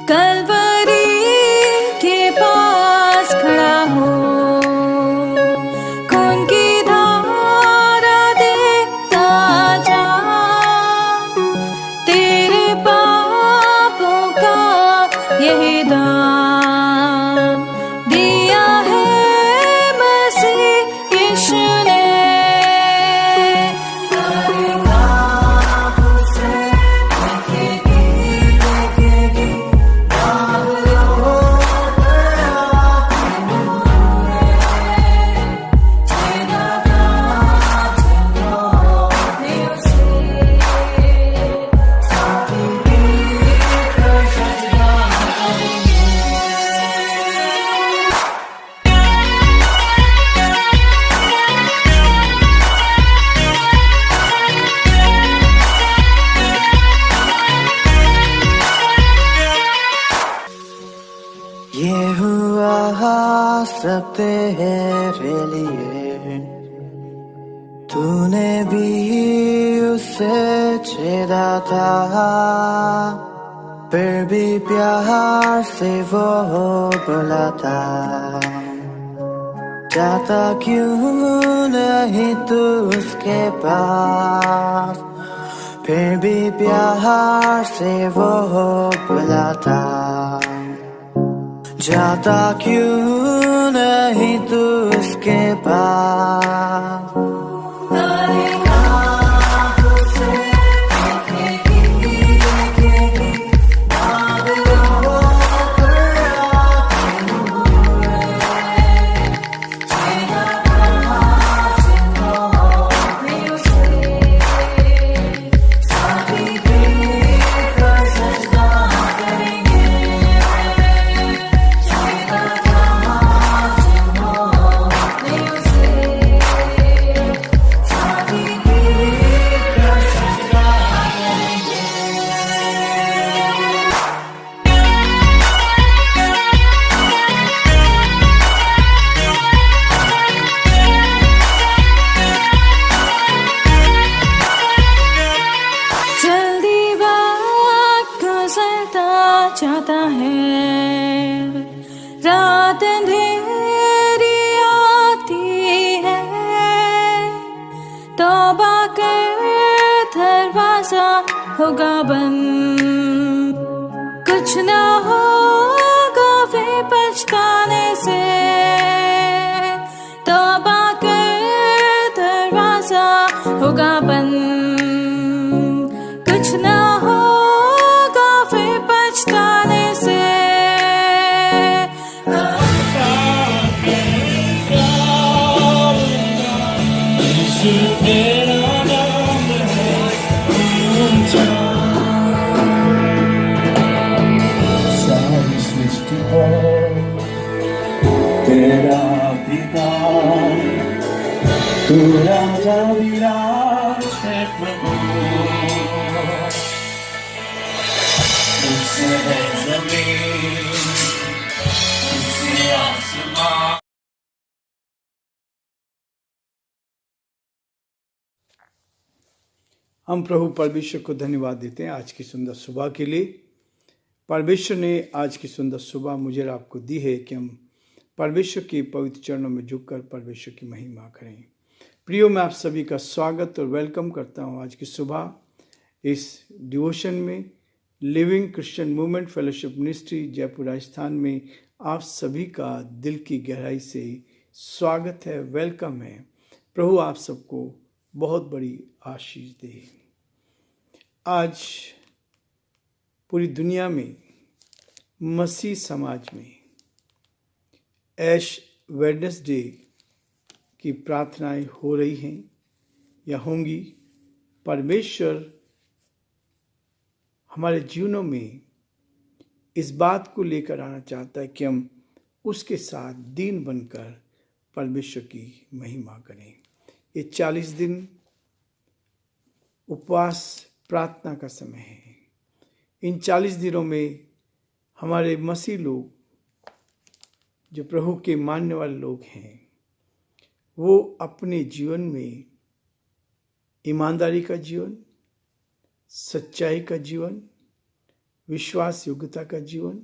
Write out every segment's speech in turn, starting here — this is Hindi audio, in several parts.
कलवरी के पास खड़ा हो, खून की धारा देखता जा, तेरे पापों का यही दाम दिया है मसीह यीशु ने। ये हुआ सब तेरे लिए, तूने भी उसे छेड़ा था, फिर भी प्यार से वो बुलाता, जाता क्यों नहीं तू उसके पास, फिर भी प्यार से वो बुलाता, जाता क्यों नहीं तू उसके पास। चाहता है, रात अंधेरी आती है, तौबा कर दरवाजा होगा बंद, कुछ ना होगा वे पछताने से, तौबा कर दरवाजा होगा बंद, कुछ ना होगा वे पछताने से। सारी सृष्टि पर तेरा पिता, तू राजा विराज है प्रभु, उससे है जमीन, उससे आसमान। हम प्रभु परमेश्वर को धन्यवाद देते हैं आज की सुंदर सुबह के लिए। परमेश्वर ने आज की सुंदर सुबह मुझे और आपको दी है कि हम परमेश्वर के पवित्र चरणों में झुककर परमेश्वर की महिमा करें। प्रियो, मैं आप सभी का स्वागत और वेलकम करता हूं आज की सुबह इस डिवोशन में। Living Christian movement fellowship ministry Jaipur Rajasthan में आप सभी का दिल की गहराई से स्वागत है, वेलकम है। प्रभु आप सबको बहुत बड़ी आशीष दे। आज पूरी दुनिया में मसीह समाज में ऐश वेडनेसडे की प्रार्थनाएं हो रही हैं या होंगी। परमेश्वर हमारे जीवनों में इस बात को लेकर आना चाहता है कि हम उसके साथ दीन बनकर परमेश्वर की महिमा करें। ये 40 दिन उपवास प्रार्थना का समय है। इन 40 दिनों में हमारे मसीह लोग, जो प्रभु के मानने वाले लोग हैं, वो अपने जीवन में ईमानदारी का जीवन, सच्चाई का जीवन, विश्वास योग्यता का जीवन,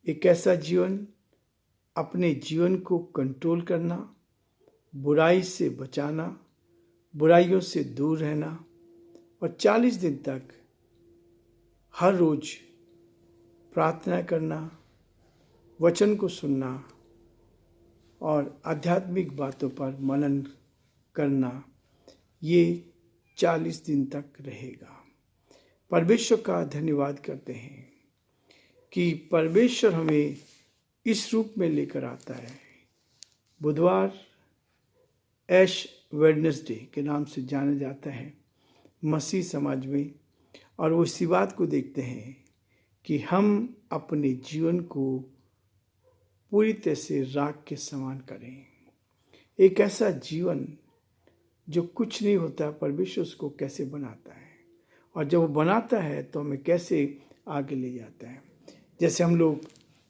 एक ऐसा जीवन अपने जीवन को कंट्रोल करना, बुराई से बचाना, बुराइयों से दूर रहना और 40 दिन तक हर रोज प्रार्थना करना, वचन को सुनना और आध्यात्मिक बातों पर मनन करना, ये 40 दिन तक रहेगा। परमेश्वर का धन्यवाद करते हैं कि परमेश्वर हमें इस रूप में लेकर आता है। बुधवार ऐश वेडनेसडे के नाम से जाना जाता है मसीह समाज में, और वो इसी बात को देखते हैं कि हम अपने जीवन को पूरी तरह से राख के समान करें। एक ऐसा जीवन जो कुछ नहीं होता, परमेश्वर उसको कैसे बनाता है, और जब वो बनाता है तो हमें कैसे आगे ले जाता है। जैसे हम लोग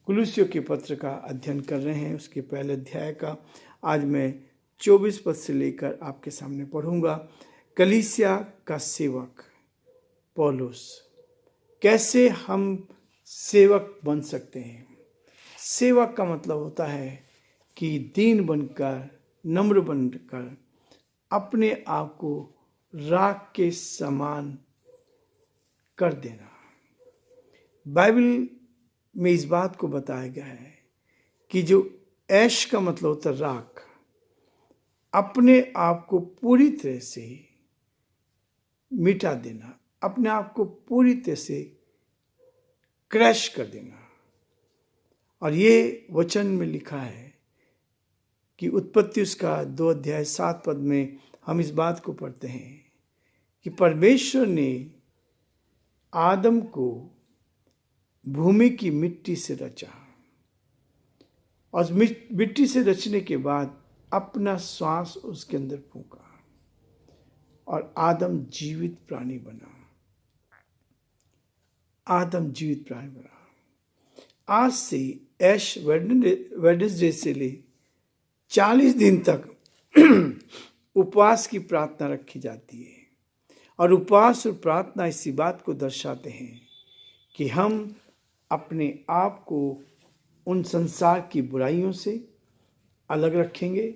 कुलुस्सियों के पत्र का अध्ययन कर रहे हैं, उसके पहले अध्याय का आज मैं 24 पद से लेकर आपके सामने पढ़ूंगा। कलीसिया का सेवक पौलुस, कैसे हम सेवक बन सकते हैं। सेवक का मतलब होता है कि दीन बनकर, नम्र बनकर अपने आप को राख के समान कर देना। बाइबल में इस बात को बताया गया है कि जो ऐश का मतलब होता है राख, अपने आप को पूरी तरह से मिटा देना, अपने आप को पूरी तरह से क्रैश कर देना। और ये वचन में लिखा है कि उत्पत्ति उसका 2 अध्याय 7 पद में हम इस बात को पढ़ते हैं कि परमेश्वर ने आदम को भूमि की मिट्टी से रचा, और मिट्टी से रचने के बाद अपना श्वास उसके अंदर फूंका और आदम जीवित प्राणी बना। आदम जीवित प्राणी बना। आज से ऐश वेडनेसडे से ले 40 दिन तक उपवास की प्रार्थना रखी जाती है, और उपवास और प्रार्थना इसी बात को दर्शाते हैं कि हम अपने आप को उन संसार की बुराइयों से अलग रखेंगे,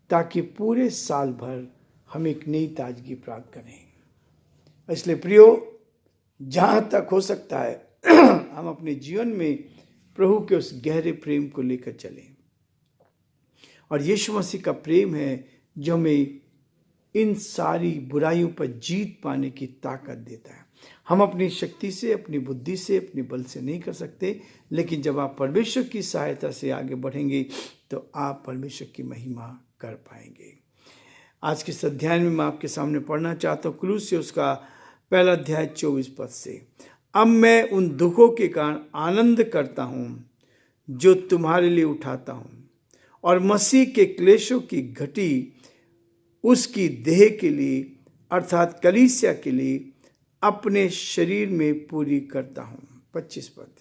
ताकि पूरे साल भर हम एक नई ताजगी प्राप्त करें। इसलिए प्रियो, जहाँ तक हो सकता है हम अपने जीवन में प्रभु के उस गहरे प्रेम को लेकर चलें, और यीशु मसीह का प्रेम है जो हमें इन सारी बुराइयों पर जीत पाने की ताकत देता है। हम अपनी शक्ति से, अपनी बुद्धि से, अपने बल से नहीं कर सकते, लेकिन जब आप परमेश्वर की सहायता से आगे बढ़ेंगे तो आप परमेश्वर की महिमा कर पाएंगे। आज के इस अध्याय में मैं आपके सामने पढ़ना चाहता हूँ कुलुस्सियों उसका पहला अध्याय 24 पद से। अब मैं उन दुखों के कारण आनंद करता हूँ जो तुम्हारे लिए उठाता हूँ, और मसीह के क्लेशों की घटी उसकी देह के लिए अर्थात कलीसिया के लिए अपने शरीर में पूरी करता हूँ। 25 पद।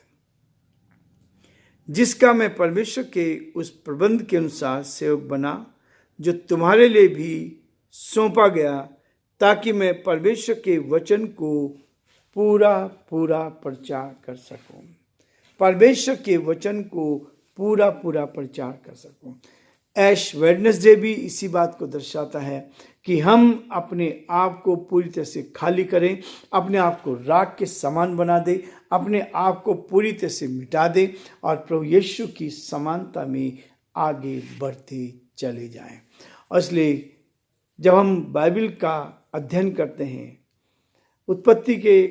जिसका मैं परमेश्वर के उस प्रबंध के अनुसार सेवक बना जो तुम्हारे लिए भी सौंपा गया, ताकि मैं परमेश्वर के वचन को पूरा प्रचार कर सकूं। परमेश्वर के वचन को पूरा प्रचार कर सकूं। ऐश वेडनेसडे भी इसी बात को दर्शाता है कि हम अपने आप को पूरी तरह से खाली करें, अपने आप को राख के समान बना दें, अपने आप को पूरी तरह से मिटा दें, और प्रभु यीशु की समानता में आगे बढ़ते चले जाएं। और इसलिए जब हम बाइबल का अध्ययन करते हैं, उत्पत्ति के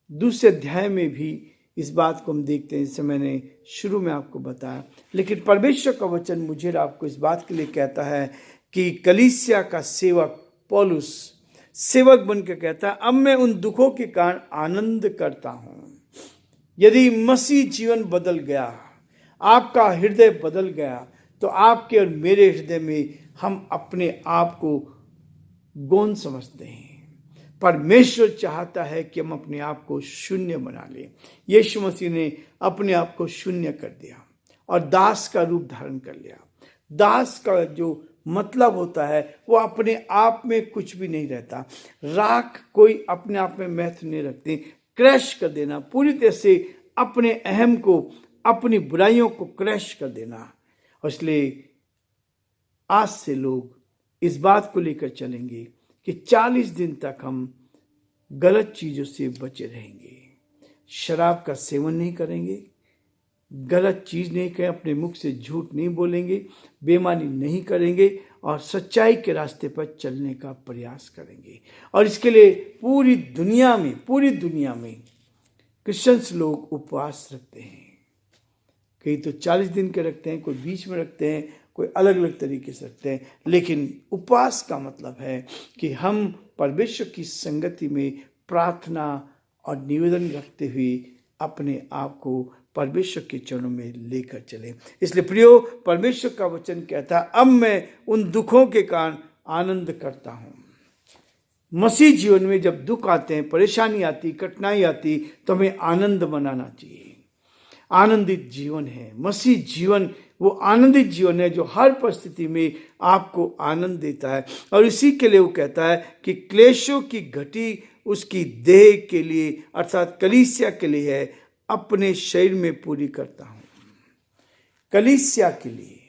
दूसरे अध्याय में भी इस बात को हम देखते हैं, जैसे मैंने शुरू में आपको बताया। लेकिन परमेश्वर का वचन मुझे और आपको इस बात के लिए कहता है कि कलीसिया का सेवक पौलुस सेवक बनकर कहता है, अब मैं उन दुखों के कारण आनंद करता हूँ। यदि मसीह जीवन बदल गया, आपका हृदय बदल गया, तो आपके और मेरे हृदय में हम अपने आप को गौण समझते हैं। परमेश्वर चाहता है कि हम अपने आप को शून्य बना लें। यीशु मसीह ने अपने आप को शून्य कर दिया और दास का रूप धारण कर लिया। दास का जो मतलब होता है वो अपने आप में कुछ भी नहीं रहता। राख कोई अपने आप में महत्व नहीं रखती, क्रैश कर देना, पूरी तरह से अपने अहम को, अपनी बुराइयों को क्रैश कर देना। और इसलिए आज से लोग इस बात को लेकर चलेंगे कि 40 दिन तक हम गलत चीजों से बचे रहेंगे, शराब का सेवन नहीं करेंगे, गलत चीज नहीं करें, अपने मुख से झूठ नहीं बोलेंगे, बेईमानी नहीं करेंगे और सच्चाई के रास्ते पर चलने का प्रयास करेंगे। और इसके लिए पूरी दुनिया में क्रिश्चियंस लोग उपवास रखते हैं। कई तो 40 दिन के रखते हैं, कोई बीच में रखते हैं, कोई अलग अलग तरीके से रखते हैं। लेकिन उपवास का मतलब है कि हम परमेश्वर की संगति में प्रार्थना और निवेदन रखते हुए अपने आप को परमेश्वर के चरणों में लेकर चले। इसलिए प्रियो, परमेश्वर का वचन कहता है, अब मैं उन दुखों के कारण आनंद करता हूं। मसीह जीवन में जब दुख आते हैं, परेशानी आती, कठिनाई आती, तो हमें आनंद मनाना चाहिए। आनंदित जीवन है मसीह जीवन, वो आनंदित जीवन है जो हर परिस्थिति में आपको आनंद देता है। और इसी के लिए वो कहता है कि क्लेशों की घटी उसकी देह के लिए अर्थात कलीसिया के लिए है, अपने शरीर में पूरी करता हूं। कलीसिया के लिए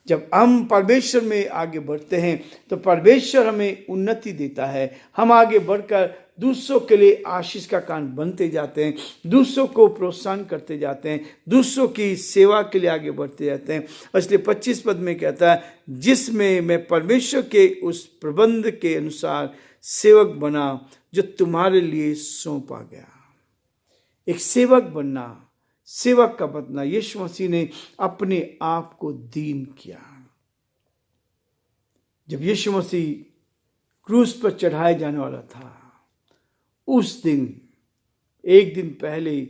जब हम परमेश्वर में आगे बढ़ते हैं तो परमेश्वर हमें उन्नति देता है। हम आगे बढ़कर दूसरों के लिए आशीष का कारण बनते जाते हैं, दूसरों को प्रोत्साहन करते जाते हैं, दूसरों की सेवा के लिए आगे बढ़ते जाते हैं। इसलिए 25 पद में कहता है, जिसमें मैं परमेश्वर के उस प्रबंध के अनुसार सेवक बना जो तुम्हारे लिए सौंपा गया। एक सेवक बनना, सेवक का बनना, यीशु मसीह ने अपने आप को दीन किया। जब यीशु मसीह क्रूस पर चढ़ाया जाने वाला था, उस दिन एक दिन पहले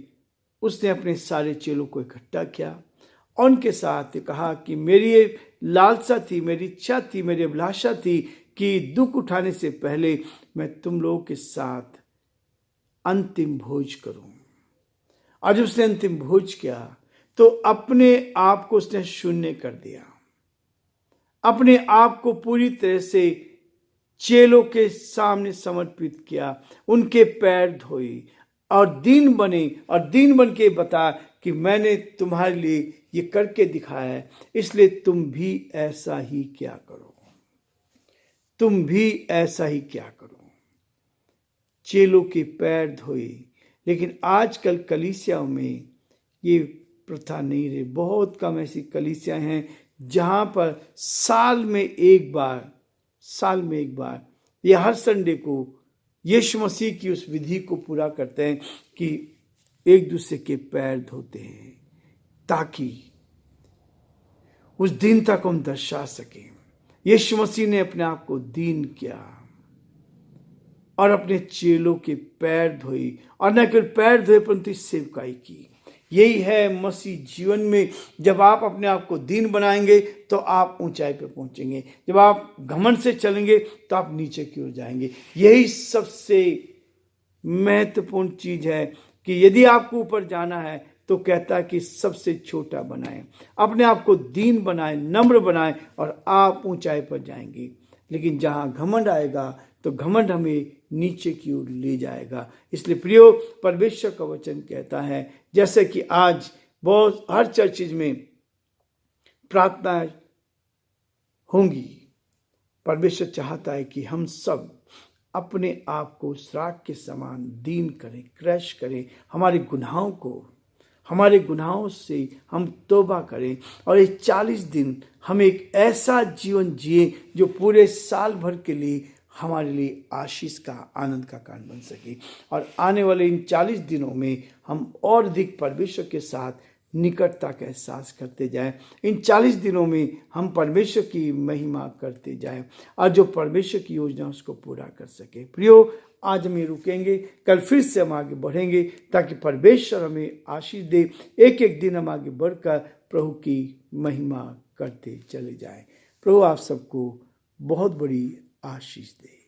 उसने अपने सारे चेलों को इकट्ठा किया और उनके साथ कहा कि मेरी ये लालसा थी, मेरी इच्छा थी, मेरी अभिलाषा थी कि दुख उठाने से पहले मैं तुम लोगों के साथ अंतिम भोज करूं। आज उसने अंतिम भोज किया तो अपने आप को उसने शून्य कर दिया, अपने आप को पूरी तरह से चेलों के सामने समर्पित किया, उनके पैर धोए और दीन बने और दीन बन के बता कि मैंने तुम्हारे लिए ये करके दिखाया है, इसलिए तुम भी ऐसा ही क्या करो, तुम भी ऐसा ही क्या करो। चेलों के पैर धोए। लेकिन आजकल कलीसियाओं में ये प्रथा नहीं रही। बहुत कम ऐसी कलीसियाँ हैं जहाँ पर साल में एक बार या हर संडे को यीशु मसीह की उस विधि को पूरा करते हैं कि एक दूसरे के पैर धोते हैं, ताकि उस दीनता को हम दर्शा सकें। यीशु मसीह ने अपने आप को दीन किया और अपने चेलों के पैर धोए, और न केवल पैर धोए परंतु सेवकाई की। यही है मसीह जीवन में। जब आप अपने आप को दीन बनाएंगे तो आप ऊंचाई पर पहुंचेंगे, जब आप घमंड से चलेंगे तो आप नीचे की ओर जाएंगे। यही सबसे महत्वपूर्ण चीज है कि यदि आपको ऊपर जाना है तो कहता है कि सबसे छोटा बनाएं, अपने आप को दीन बनाएं, नम्र बनाएं और आप ऊंचाई पर जाएंगे। लेकिन जहां घमंड आएगा तो घमंड हमें नीचे की ओर ले जाएगा। इसलिए प्रियो, परमेश्वर का वचन कहता है, जैसे कि आज बहुत हर चर्चिज में प्रार्थना होंगी, परमेश्वर चाहता है कि हम सब अपने आप को श्राप के समान दीन करें, क्रश करें, हमारे गुनाहों से हम तौबा करें और ये 40 दिन हम एक ऐसा जीवन जिए जो पूरे साल भर के लिए हमारे लिए आशीष का, आनंद का कारण बन सके। और आने वाले इन 40 दिनों में हम और अधिक परमेश्वर के साथ निकटता का एहसास करते जाएं। इन 40 दिनों में हम परमेश्वर की महिमा करते जाएं और जो परमेश्वर की योजना उसको पूरा कर सके। प्रियो, आज हम रुकेंगे, कल फिर से हम आगे बढ़ेंगे ताकि परमेश्वर हमें आशीष दे। एक एक दिन हम आगे बढ़कर प्रभु की महिमा करते चले जाएं। प्रभु आप सबको बहुत बड़ी आशीष दे।